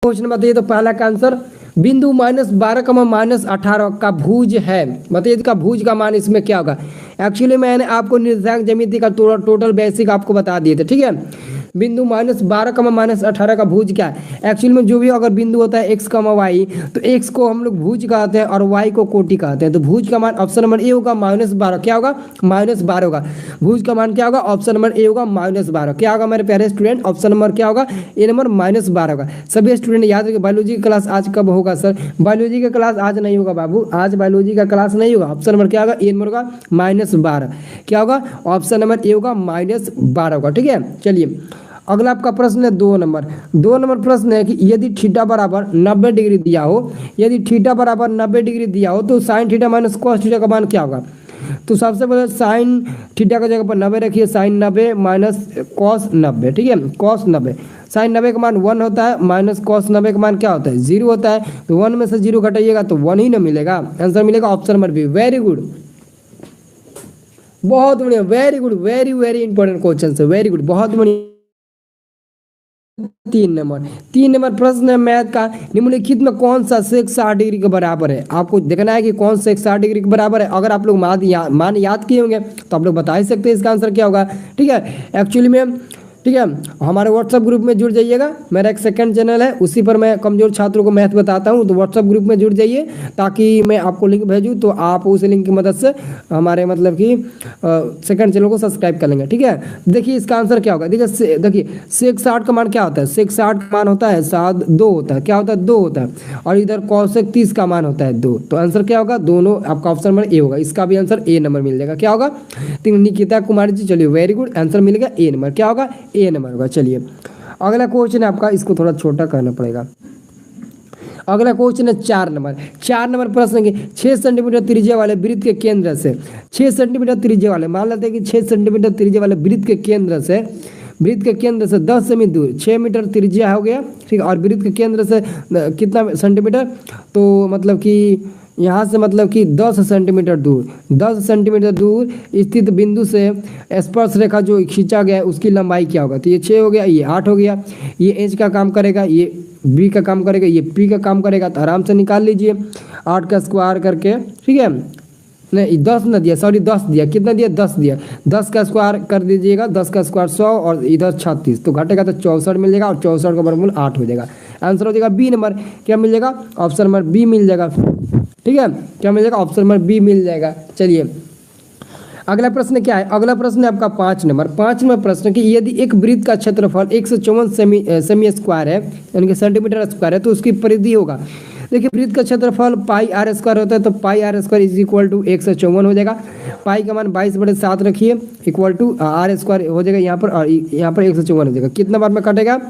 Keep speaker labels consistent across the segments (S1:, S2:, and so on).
S1: Question बताइए तो पहला का आंसर बिंदु -12, -18 का भुज है। बताइए इसका भुज का मान इसमें क्या होगा। एक्चुअली मैंने आपको निर्देशांक ज्यामिति का टोटल बेसिक आपको बता दिए थे, ठीक है। बिंदु -12, -18 का भुज क्या है। एक्चुअली में जो भी अगर बिंदु होता है x, y, तो x को हम लोग भुज कहते हैं और y को कोटि कहते हैं। तो भुज का मान ऑप्शन नंबर ए होगा -12। क्या होगा, -12 होगा। भुज का मान क्या होगा, ऑप्शन नंबर ए होगा -12। क्या होगा मेरे प्यारे स्टूडेंट, ऑप्शन नंबर क्या होगा, ए नंबर -12 होगा। सभी स्टूडेंट याद रखिए बायोलॉजी की क्लास आज कब होगा सर। बायोलॉजी का क्लास आज नहीं होगा बाबू, आज बायोलॉजी का क्लास नहीं होगा। ऑप्शन नंबर क्या होगा, ए नंबर होगा -12। क्या होगा, ऑप्शन नंबर ए होगा -12 होगा, ठीक है। चलिए अगला आपका प्रश्न है 2 नंबर प्रश्न है कि यदि थीटा बराबर 90 डिग्री दिया हो, यदि थीटा बराबर 90 डिग्री दिया हो तो sine theta minus cos theta का मान क्या होगा। तो सबसे पहले साइन थीटा का जगह पर 90 रखिए, साइन 90 माइनस कॉस 90, ठीक है। कॉस 90, साइन 90 का मान 1 होता है, माइनस कॉस 90 का मान क्या होता है, 0 होता है। तो 1 में से 0 घटाइएगा तो 1 ही ना मिलेगा। आंसर मिलेगा option number B. Very good, बहुत बढ़िया, very good, very very important question है, वेरी गुड, बहुत बढ़िया। 3 नंबर प्रश्न है मैथ का, निम्नलिखित में कौन सा सेक 60 डिग्री के बराबर है। आपको देखना है कि कौन सेक 60 डिग्री के बराबर है। अगर आप लोग मान याद किए होंगे तो आप लोग बता ही सकते हैं इसका आंसर क्या होगा, ठीक है। एक्चुअली में, ठीक है, हमारे व्हाट्सएप ग्रुप में जुड़ जाइएगा। मेरा एक सेकंड चैनल है, उसी पर मैं कमजोर छात्रों को मैथ बताता हूं। तो व्हाट्सएप ग्रुप में जुड़ जाइए ताकि मैं आपको लिंक भेजूं तो आप उस लिंक की मदद से हमारे मतलब कि सेकंड चैनल को सब्सक्राइब कर लेंगे, ठीक है। देखिए इसका आंसर क्या होगा। देखिए सेक 60 का मान क्या होता है, सेक 60 का मान होता है 7, 2 होता है। क्या होता है, 2 होता है। और इधर कॉसेक 30 का मान होता है 2। तो आंसर क्या होगा, दोनों आपका ऑप्शन नंबर ए होगा। इसका भी आंसर ए नंबर मिल जाएगा। क्या होगा, निकिता कुमारी जी, चलिए वेरी गुड, आंसर मिलेगा ए नंबर। क्या होगा, ए नंबर होगा। चलिए अगला क्वेश्चन है आपका, इसको थोड़ा छोटा करना पड़ेगा। अगला क्वेश्चन है 4 नंबर प्रश्न के 6 सेंटीमीटर त्रिज्या वाले वृत्त के केंद्र से, 6 सेंटीमीटर त्रिज्या वाले, मान लेते हैं कि 6 सेंटीमीटर त्रिज्या वाले वृत्त के केंद्र से 10 सेमी दूर 6 मीटर त्रिज्या हो गया, ठीक है। और वृत्त के केंद्र से कितना सेंटीमीटर, तो मतलब कि यहाँ से मतलब कि 10 सेंटीमीटर दूर स्थित बिंदु से स्पर्श रेखा जो खींचा गया है उसकी लंबाई क्या होगा। तो ये 6 हो गया, ये 8 हो गया, ये एच का काम करेगा, ये बी का काम करेगा, ये पी का काम करेगा। तो आराम से निकाल लीजिए 8 का स्क्वायर करके, ठीक है। नहीं 10 ना दिया, सॉरी 10 दिया, कितना दिया, 10 दिया। 10 का स्क्वायर कर दीजिएगा, 10 का स्क्वायर 100 और इधर 36, तो घटेगा तो 64 मिल जाएगा। और 64 का वर्गमूल 8 हो जाएगा। आंसर हो जाएगा बी नंबर। क्या मिल जाएगा, ऑप्शन नंबर बी मिल जाएगा, ठीक है। क्या मिल जाएगा, ऑप्शन नंबर बी मिल जाएगा। चलिए अगला प्रश्न क्या है, अगला प्रश्न है आपका 5 नंबर प्रश्न कि यदि एक वृत्त का क्षेत्रफल 154 सेमी स्क्वायर है, यानी कि सेंटीमीटर स्क्वायर है, तो उसकी परिधि होगा। देखिए वृत्त का क्षेत्रफल पाई आर स्क्वायर होता है, तो pi R square is equal to 154 हो जाएगा। पाई का मान 22/7 रखिए, इक्वल टू आर स्क्वायर हो जाएगा यहाँ पर, और यहाँ पर 154 हो जाएगा। कितना बार में कटेगा,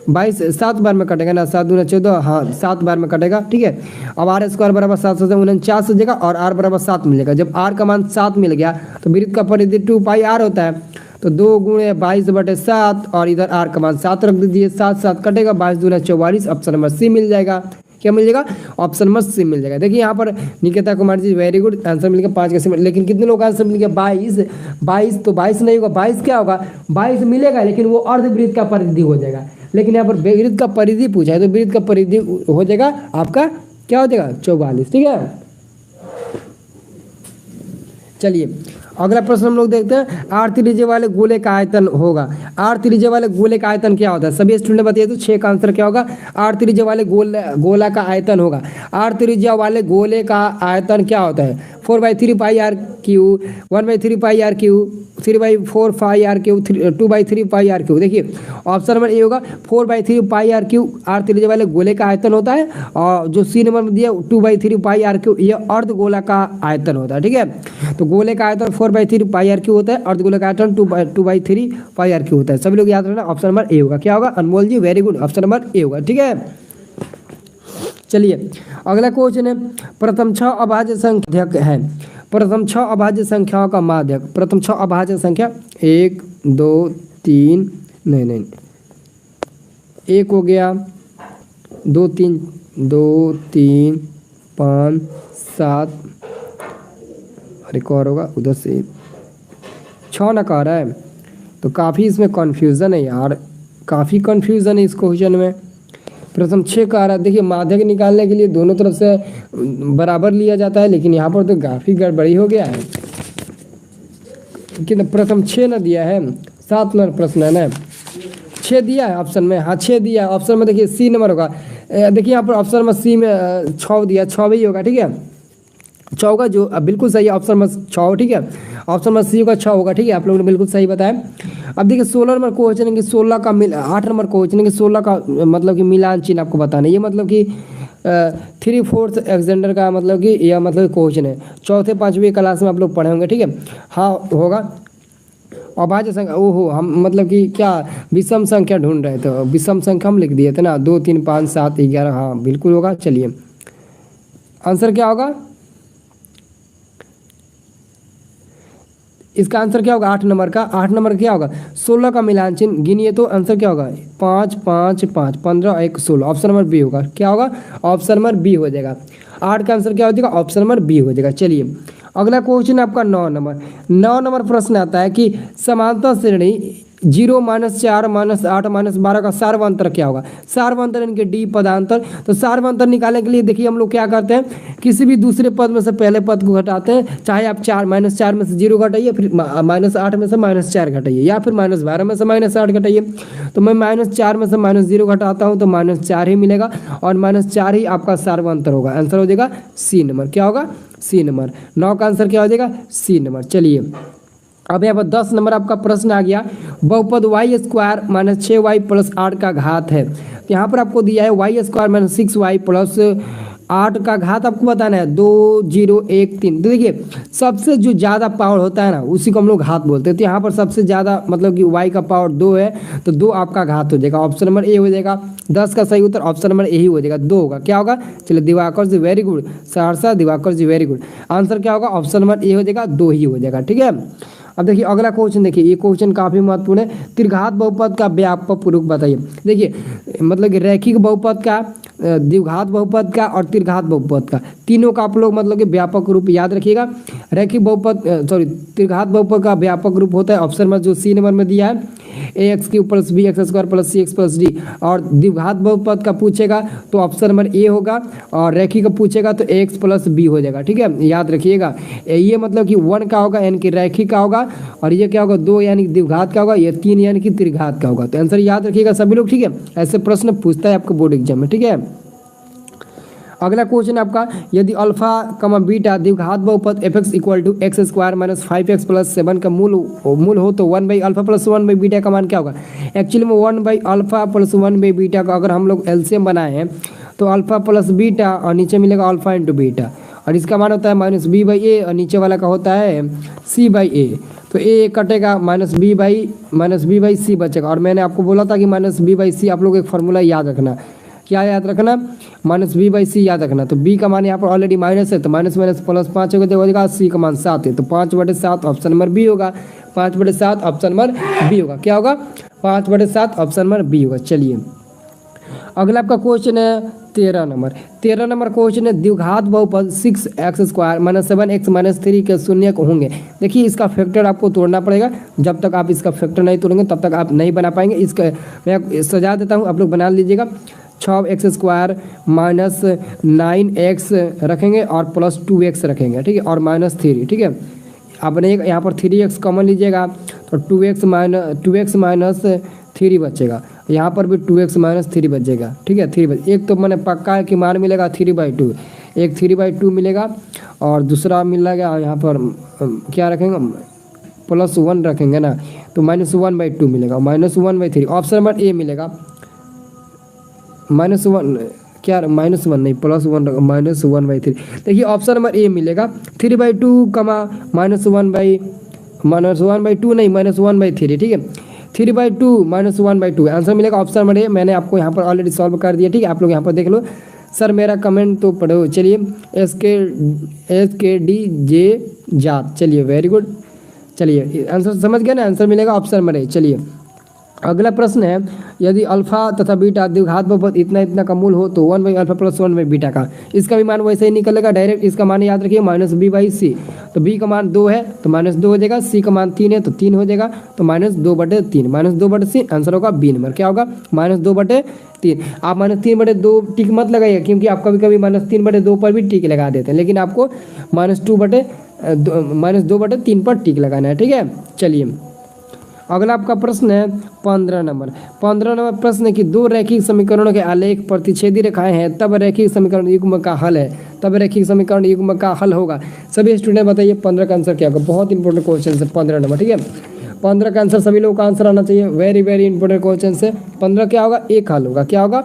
S1: 7 बार में कटेगा ना, 7 दूना 14, हाँ 7 बार में कटेगा, ठीक है। अब आर स्क्वायर बराबर 749 हो जाएगा और आर बराबर 7 मिलेगा। जब आर का मान 7 मिल गया तो वृत्त का परिधि 2 पाई आर होता है, तो 2 गुणे 22/7 और इधर आर का मान 7 रख दीजिए, 7 कटेगा, 22 दूना 44, ऑप्शन नंबर सी मिल जाएगा। क्या मिल जाएगा, ऑप्शन नंबर सी मिल जाएगा। देखिए यहाँ पर Nikita Kumar ji very good, answer मिल गया 5 का सी। लेकिन कितने लोग आंसर मिल गया, 22, तो 22 नहीं होगा, 22 क्या होगा, 22 मिलेगा लेकिन वो अर्धवृत्त का परिधि हो जाएगा। लेकिन यहाँ पर वृत्त का परिधि पूछा है, तो वृत्त का परिधि हो जाएगा आपका, क्या हो जाएगा, 44, ठीक है। चलिए अगला प्रश्न हम लोग देखते हैं, आर त्रिज्या वाले गोले का आयतन होगा। आर त्रिज्या वाले गोले का आयतन क्या होता है, सभी स्टूडेंट बताइए तो 6 का आंसर क्या होगा। आर त्रिज्या वाले गोला का आयतन होगा। आर त्रिज्या वाले गोले का आयतन क्या होता है, 4/3 pi R cube, 1/3 pi R cube, 3/4 pi R cube, 2/3 pi R cube. देखिए ऑप्शन नंबर ए होगा 4/3 पाई आर क्यू, आर त्रिज्या वाले गोले का आयतन होता है। और जो सी नंबर में दिया 2/3 पाई आर क्यू, ये अर्ध गोला का आयतन होता है, ठीक है। तो गोले का आयतन 4/3 पाई आर क्यू होता है, अर्ध गोले का आयतन 2/3 पाई आर क्यू होता है। सभी लोग याद रखना, ऑप्शन नंबर ए होगा। क्या होगा, Anmol ji very good, option number A होगा, ठीक है। चलिए अगला क्वेश्चन है, प्रथम 6 अभाज्य संख्यक है, प्रथम 6 अभाज्य संख्याओं का माध्यक। प्रथम 6 अभाज्य संख्या 1 2 3 नहीं 1 हो गया, 2 3 5 7, और एक और होगा उधर से 6 ना कह रहा है, तो काफ़ी इसमें कन्फ्यूज़न है यार, काफ़ी कन्फ्यूज़न है इस क्वेश्चन में। प्रश्न 6 का आ रहा है। देखिए माध्यक निकालने के लिए दोनों तरफ से बराबर लिया जाता है, लेकिन यहाँ पर तो काफ़ी गड़बड़ी हो गया है कि प्रथम 6 ना दिया है, 7 नंबर प्रश्न है ना, 6 दिया है ऑप्शन में। हाँ 6 दिया है ऑप्शन में। देखिए सी नंबर होगा। देखिए यहाँ पर ऑप्शन में सी में 6 दिया, 6 भी होगा। ठीक है 6 होगा जो बिल्कुल सही है, ऑप्शन में 6। ठीक है ऑप्शन में सी का 6 होगा। ठीक है आप लोगों ने बिल्कुल सही बताया। अब देखिए 16 नंबर क्वेश्चन कि 16 का 8 नंबर क्वेश्चन कि 16 का मतलब कि मिलान चिन्ह आपको बताना है। ये मतलब कि 3/4 एक्सजेंडर का मतलब कि यह मतलब क्वेश्चन है, चौथे 5वीं क्लास में आप लोग पढ़े होंगे। ठीक है हाँ होगा। अभाज्य संख्या, ओहो हम मतलब कि क्या विषम संख्या ढूंढ रहे थे, विषम संख्या हम लिख दिए थे ना, 2 3 5 7 11। हाँ बिल्कुल होगा। चलिए आंसर क्या होगा, इसका आंसर क्या होगा 8 नंबर का। 8 नंबर क्या होगा 16 का मिलान चिन्ह गिनिए तो आंसर क्या होगा 5 5 5 15 1 16। ऑप्शन नंबर बी होगा। क्या होगा ऑप्शन नंबर बी हो जाएगा। 8 का आंसर क्या हो जाएगा ऑप्शन नंबर बी हो जाएगा। चलिए अगला क्वेश्चन आपका 9 नंबर। 9 नंबर प्रश्न आता है कि समांतर श्रेणी 0 -4 -8 -12 का सार्वंतर क्या होगा। सार्वंतर इनके डी पदांतर। तो सार्वंतर निकालने के लिए देखिए हम लोग क्या करते हैं, किसी भी दूसरे पद में से पहले पद को घटाते हैं। चाहे आप 4 -4 में से 0 घटाइए, फिर -8 में से -4 घटाइए, या फिर -12 में से -8 घटाइए। तो मैं -4 में से -0 घटाता हूँ तो -4 ही मिलेगा, और -4 ही आपका सार्वंतर होगा। आंसर हो जाएगा सी नंबर। क्या होगा सी नंबर। 9 का आंसर क्या हो जाएगा सी नंबर। चलिए अब यहाँ पर 10 नंबर आपका प्रश्न आ गया। बहुपद y² - 6y + 8 का घात है। तो यहाँ पर आपको दिया है y² - 6y + 8 का घात आपको बताना है 2 0 1 3। तो देखिए सबसे जो ज़्यादा पावर होता है ना उसी को हम लोग घात बोलते हैं। तो यहाँ पर सबसे ज़्यादा मतलब कि y का पावर 2 है, तो 2 आपका घात हो जाएगा। ऑप्शन नंबर ए हो जाएगा। 10 का सही उत्तर ऑप्शन नंबर ए ही हो जाएगा, 2 होगा। क्या होगा चलिए दिवाकर जी वेरी गुड, सहरसा दिवाकर जी वेरी गुड। आंसर क्या होगा ऑप्शन नंबर ए हो जाएगा, 2 ही हो जाएगा। ठीक है अब देखिए अगला क्वेश्चन देखिए, ये क्वेश्चन काफ़ी महत्वपूर्ण है। त्रिघात बहुपद का व्यापक रूप बताइए। देखिए मतलब कि रैखिक बहुपद का, द्विघात बहुपद का और त्रिघात बहुपद का, तीनों का आप लोग मतलब कि व्यापक रूप याद रखिएगा। रैखिक बहुपद त्रिघात बहुपद का व्यापक रूप होता है ऑप्शन नंबर जो सी नंबर में दिया है, ax³ + bx² + cx + d। और द्विघात बहुपद का पूछेगा तो ऑप्शन नंबर ए होगा, और रैखिक का पूछेगा तो ax + b हो जाएगा। ठीक है याद रखिएगा। ये मतलब कि 1 का होगा यानी कि रैखिक का होगा, और ये क्या होगा 2 यानी कि द्विघात का होगा, ये 3 यानी कि त्रिघात का होगा। तो आंसर याद रखिएगा सभी लोग। ठीक है ऐसे प्रश्न पूछता है आपको बोर्ड एग्जाम में। ठीक है अगला क्वेश्चन आपका, यदि अल्फा कमा बीटा द्विघात बहुपद fx = x² - 5x + 7 का मूल हो तो 1/α + 1/β का मान क्या होगा। एक्चुअली में 1/α + 1/β का अगर हम लोग एलसीएम बनाए हैं तो अल्फा प्लस बीटा और नीचे मिलेगा अल्फा × बीटा, और इसका मान होता है -b/a, और नीचे वाला का होता है c/a। तो a कटेगा -b/c बचेगा। और मैंने आपको बोला था कि -b/c आप लोग एक फार्मूला याद रखना। क्या याद रखना -b/c याद रखना। तो b का मान यहाँ पर ऑलरेडी माइनस है, तो माइनस +5 हो जाएगा, c का मान 7 है, तो 5/7 ऑप्शन नंबर बी होगा। 5/7 ऑप्शन नंबर बी होगा। क्या होगा 5/7 ऑप्शन नंबर बी होगा। चलिए अगला आपका क्वेश्चन है 13 नंबर। 13 नंबर क्वेश्चन है द्विघात बहुपद 6x² - 7x - 3 के शून्यक होंगे। देखिए इसका फैक्टर आपको तोड़ना पड़ेगा, जब तक आप इसका फैक्टर नहीं तोड़ेंगे तब तक आप नहीं बना पाएंगे। इसका मैं सजा देता हूँ, आप लोग बना लीजिएगा। 6x² - 9x रखेंगे और +2x रखेंगे। ठीक है और -3। ठीक है आपने यहाँ पर 3x कॉमन लीजिएगा तो 2x - 3 बचेगा। यहाँ पर भी 2x - 3 बचेगा। ठीक है 3 एक तो मैंने पक्का है कि मान मिलेगा 3/2, एक 3/2 मिलेगा, और दूसरा मिलेगा यहाँ पर क्या रखेंगे +1 रखेंगे ना, तो -1/2 मिलेगा, -1/3 ऑप्शन नंबर ए मिलेगा। -1 क्या -1 नहीं +1 -1/3। देखिए ऑप्शन नंबर ए मिलेगा 3/2 -1/2 नहीं -1/3। ठीक है 3/2 -1/2 आंसर मिलेगा ऑप्शन नंबर ए। मैंने आपको यहाँ पर ऑलरेडी सॉल्व कर दिया। ठीक है आप लोग यहाँ पर देख लो। सर मेरा कमेंट तो पढ़ो। चलिए SKD जे जात, चलिए वेरी गुड। चलिए आंसर समझ गए ना, आंसर मिलेगा ऑप्शन नंबर ए। चलिए अगला प्रश्न है, यदि अल्फा तथा बीटा द्विघात बहुपद इतना इतना का मूल हो तो 1/अल्फा प्लस 1/बीटा का, इसका भी मान वैसे ही निकलेगा डायरेक्ट। इसका मान याद रखिए -b/c। तो b का मान 2 है तो -2 हो जाएगा, c का मान 3 है तो 3 हो जाएगा, तो -2/3 -2/3 आंसर होगा बी नंबर। क्या होगा? -2/3। आप -3/2 टिक मत लगाइए, क्योंकि आप कभी कभी -3/2 पर भी टिक लगा देते हैं, लेकिन आपको -2/3 पर टिक लगाना है। ठीक है, चलिए अगला आपका प्रश्न है 15 नंबर। 15 नंबर प्रश्न है कि दो रैखिक समीकरणों के आलेख प्रतिच्छेदी रेखाएं हैं, तब रैखिक समीकरण युग्म का हल है, तब रैखिक समीकरण युग्म का हल होगा। सभी स्टूडेंट बताइए 15 का आंसर क्या होगा। बहुत इंपॉर्टेंट क्वेश्चन है 15 नंबर। ठीक है, 15 का आंसर सभी लोगों का आंसर आना चाहिए। वेरी वेरी इंपॉर्टेंट क्वेश्चन है। 15 क्या होगा? एक हल होगा। क्या होगा?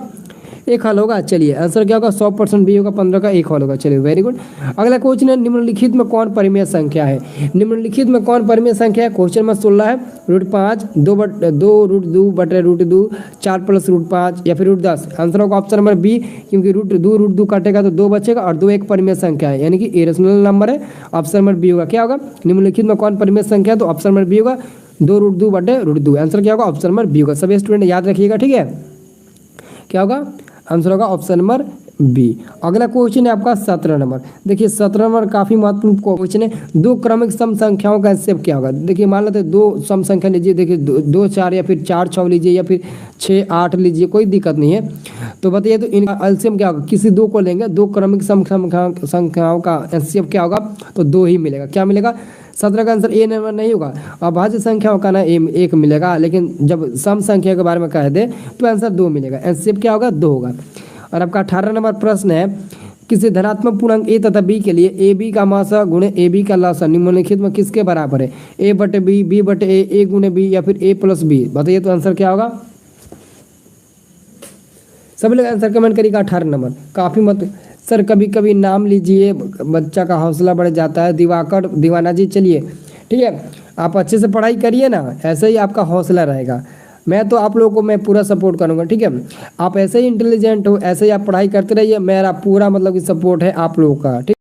S1: एक हल होगा। चलिए आंसर क्या होगा? 100% भी होगा। 15 का एक हल होगा। चलिए वेरी गुड। अगला क्वेश्चन है, निम्नलिखित में कौन परिमेय संख्या है? निम्नलिखित में कौन परिमेय संख्या है? क्वेश्चन नंबर 16 है। √5, 2√2/√2, 4 + √5 या फिर √10। आंसर होगा ऑप्शन नंबर बी, क्योंकि √2 काटेगा तो 2 बचेगा और 2 एक परिमेय संख्या है, यानी कि इरेशनल नंबर है। ऑप्शन नंबर बी होगा। क्या होगा? निम्नलिखित में कौन परिमेय संख्या है? तो ऑप्शन नंबर बी होगा, 2√2/√2। आंसर क्या होगा? ऑप्शन नंबर बी होगा। सभी स्टूडेंट याद रखिएगा। ठीक है, क्या होगा? आंसर होगा ऑप्शन नंबर बी। अगला क्वेश्चन है आपका 17 नंबर। देखिए 17 नंबर काफी महत्वपूर्ण क्वेश्चन है। दो क्रमिक सम संख्याओं का एलसीएम क्या होगा? देखिए मान लेते दो सम संख्या लीजिए, देखिए 2 4 या फिर 4 6 लीजिए या फिर 6 8 लीजिए, कोई दिक्कत नहीं है। तो बताइए तो इनका एलसीएम क्या होगा? किसी दो को लेंगे, दो क्रमिक सम संख्याओं का एलसीएम क्या होगा? तो 2 ही मिलेगा। क्या मिलेगा? 17 का आंसर ए नंबर नहीं होगा। अभाज्य संख्याओं का ना एक मिलेगा, लेकिन जब सम संख्या के बारे में कह दे तो आंसर 2 मिलेगा। एलसीएम क्या होगा? 2 होगा। और आपका 18 नंबर प्रश्न है, किसी धनात्मक पूर्णांक ए तथा बी के लिए ए बी का मासा गुणे ए बी का लासा निम्नलिखित में किसके बराबर है? a/b, b/a, a × b या फिर a + b। बताइए तो आंसर क्या होगा? सभी लोग आंसर कमेंट करिएगा। 18 नंबर काफी मत सर, कभी कभी नाम लीजिए, बच्चा का हौसला बढ़ जाता है। दिवाकर दीवाना जी, चलिए ठीक है, आप अच्छे से पढ़ाई करिए ना, ऐसे ही आपका हौसला रहेगा। मैं तो आप लोगों को मैं पूरा सपोर्ट करूंगा। ठीक है, आप ऐसे ही इंटेलिजेंट हो, ऐसे ही आप पढ़ाई करते रहिए। मेरा पूरा मतलब कि सपोर्ट है आप लोगों का। ठीक।